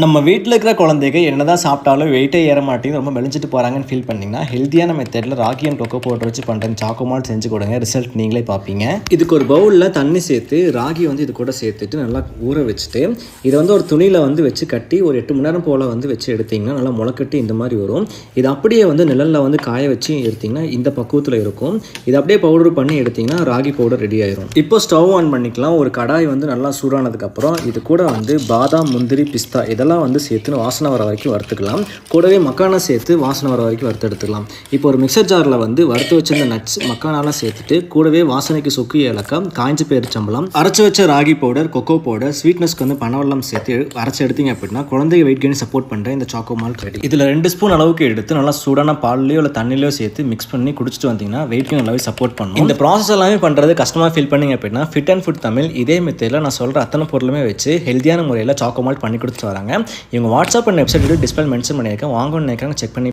நம்ம வீட்டில் இருக்கிற குழந்தைங்க என்னதான் சாப்பிட்டாலும் வெயிட்டே ஏற மாட்டேங்குது, ரொம்ப மெலிஞ்சிட்டு போகிறாங்கன்னு ஃபீல் பண்ணிங்கன்னா ஹெல்த்தியான மெத்தடில் ராகி அண்ட் கொக்கோ பவுடர் வச்சு பண்ணுற சாக்கோ மால்ட் செஞ்சு கொடுங்க. ரிசல்ட் நீங்களே பார்ப்பீங்க. இதுக்கு ஒரு பவுலில் தண்ணி சேர்த்து ராகி வந்து இது கூட சேர்த்துட்டு நல்லா ஊற வச்சுட்டு இதை வந்து ஒரு துணியில் வந்து வச்சு கட்டி ஒரு 8 மணி நேரம் போல் வந்து வச்சு எடுத்திங்கன்னா நல்லா முளைக்கட்டி இந்த மாதிரி வரும். இது அப்படியே வந்து நிழலில் வந்து காய வச்சு எடுத்திங்கன்னா இந்த பக்குவத்தில் இருக்கும். இது அப்படியே பவுடர் பண்ணி எடுத்திங்கன்னா ராகி பவுடர் ரெடி ஆயிரும். இப்போ ஸ்டவ் ஆன் பண்ணிக்கலாம். ஒரு கடாய் வந்து நல்லா சூடானதுக்கப்புறம் இது கூட வந்து பாதாம், முந்திரி, பிஸ்தா இதெல்லாம் வந்து சேர்த்து வாசனை வர வரைக்கும் வறுத்துக்கலாம். கூடவே மக்கானா சேர்த்து வாசனை வர வரைக்கும் வறுத்து எடுத்துக்கலாம். இப்போ ஒரு மிக்சர் ஜாரில் வந்து வறுத்து வச்சிருந்த நட்ஸ், மக்கானாலாம் சேர்த்துட்டு கூடவே வாசனைக்கு சுக்கு, ஏலக்காய், காய்ஞ்ச பேரிச்சம்பழம், அரைச்சி வச்ச ராகி பவுடர், கொக்கோ பவுடர், ஸ்வீட்னஸ்க்கு வந்து பனவெல்லம் சேர்த்து அரைச்சி எடுத்தீங்க அப்படின்னா குழந்தைங்க வெயிட் கெயின் சப்போர்ட் பண்ணுற இந்த சாக்கோ மால்ட் ரெடி. இதில் 2 ஸ்பூன் அளவுக்கு எடுத்து நல்லா சூடான பால்லையோ இல்லை தண்ணிலையோ சேர்த்து மிக்ஸ் பண்ணி குடிச்சிட்டு வந்தீங்கன்னா வெயிட் கெயின் நல்லாவே சப்போர்ட் பண்ணும். இந்த ப்ராசஸ் எல்லாமே பண்ணுறது கஷ்டமாக ஃபீல் பண்ணிங்க அப்படின்னா ஃபிட் அண்ட் ஃபுட் தமிழ் இதே மெத்தடில் நான் சொல்கிற அத்தனை பொருளுமே வச்சு ஹெல்த்தியான முறையில் சாக்கோ மால்ட் பண்ணி கொடுத்துட்டு வராங்க. இவங்க WhatsApp and website display mention பண்ணியிருக்கேன். வாங்கணும்னு நினைக்கிறாங்க, செக் பண்ணி